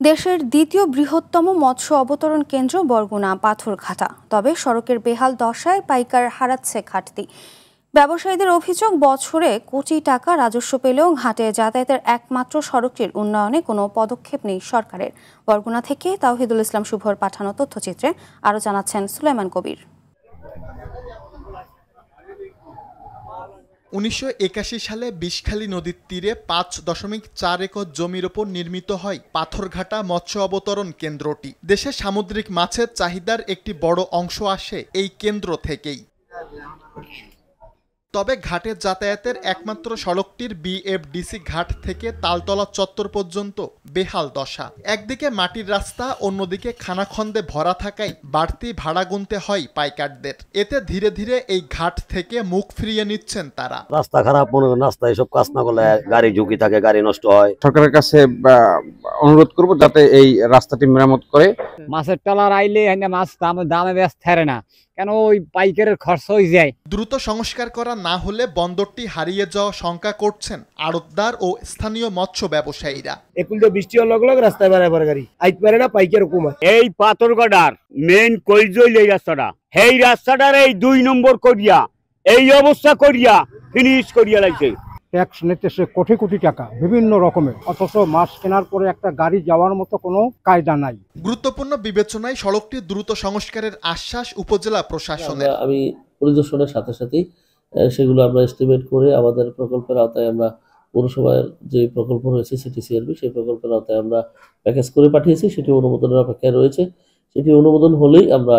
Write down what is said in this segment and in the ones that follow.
দেশের দ্বিতীয় বৃহত্তম মৎস্য অবতরণ কেন্দ্র বরগুনা পাথরঘাটা, তবে সড়কের বেহাল দশায় পাইকার হারাচ্ছে ঘাটতি। ব্যবসায়ীদের অভিযোগ, বছরে কোটি টাকা রাজস্ব পেলেও ঘাটে যাতায়াতের একমাত্র সড়কটির উন্নয়নে কোনো পদক্ষেপ নেই সরকারের। বরগুনা থেকে তাওহিদুল ইসলাম শুভর পাঠানো তথ্যচিত্রে আরও জানাচ্ছেন সুলাইমান কবির। ১৯৮১ সালে বিষখালী নদীর তীরে ৫.৪ একর জমির ওপর নির্মিত হয় পাথরঘাটা মৎস্য অবতরণ কেন্দ্রটি। দেশে সামুদ্রিক মাছের চাহিদার একটি বড় অংশ আসে এই কেন্দ্র থেকেই। তবে ঘাটে যাতায়াতের একমাত্র সড়কটির বিএফডিসি ঘাট থেকে তালতলা চত্বর পর্যন্ত বেহাল দশা। একদিকে মাটির রাস্তা, অন্যদিকে খানাখন্দে ভরা থাকায় বাড়তি ভাড়া গুনতে হয় পাইকারদের। এতে ধীরে ধীরে এই ঘাট থেকে মুখ ফিরিয়ে নিচ্ছেন তারা। রাস্তা খারাপ, মনে করেন রাস্তা এসব কাজ না করলে গাড়ি ঝুঁকি থাকে, গাড়ি নষ্ট হয়। সরকারের কাছে অনুরোধ করব যাতে এই রাস্তাটি মেরামত করে। মাছের ট্রলার আইলে মাছ দামে ব্যস্ত থাকে না, কেন ওই পাইকারের খরচ হয়ে যায়। দ্রুত সংস্কার করা না হলে বন্দরটি হারিয়ে যাওয়া শঙ্কা করছেন আড়তদার ও স্থানীয় মৎস্য ব্যবসায়ীরা। এখন তো বৃষ্টি হওয়ার লগে লগে রাস্তায় বাড়াবার গাড়ি আইতে পারে না, পাইকার কমা। এই পাথরঘাটার মেইন কইজইল এই রাস্তাটা, এই রাস্তাটার এই ২ নম্বর করিয়া এই অবস্থা করিয়া ফিনিশ করিয়া লাগছে। ট্যাক্স নিতেছে কোটি কোটি টাকা বিভিন্ন রকমের, অথচ মাছ কেনার পরে একটা গাড়ি যাওয়ার মতো কোনো কায়দা নাই। গুরুত্বপূর্ণ বিবেচনায় সড়কটি দ্রুত সংস্কারের আশ্বাস উপজেলা প্রশাসনের। আমি পরিদর্শনের সাথে সাথেই সেগুলো আমরা এস্টিমেট করে আমাদের প্রকল্পের আওতায় আমরা পৌরসভার যে প্রকল্প রয়েছে সিটিসিআরবি, সেই প্রকল্পের আওতায় আমরা প্যাকেজ করে পাঠিয়েছি। সেটি অনুমোদনের অপেক্ষায় রয়েছে। সেটি অনুমোদন হলেই আমরা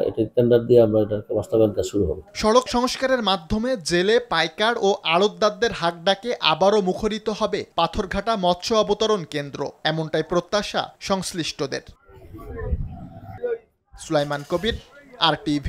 এটি টেন্ডার দিয়ে আমরা এটাকে বাস্তবায়ন কাজ শুরু হবে। সড়ক সংস্কারের মাধ্যমে জেলে, পাইকার ও আড়তদারদের হাক ডাকে আবারও মুখরিত হবে পাথরঘাটা মৎস্য অবতরণ কেন্দ্র, এমনটাই প্রত্যাশা সংশ্লিষ্টদের। সুলাইমান কবির, RTV।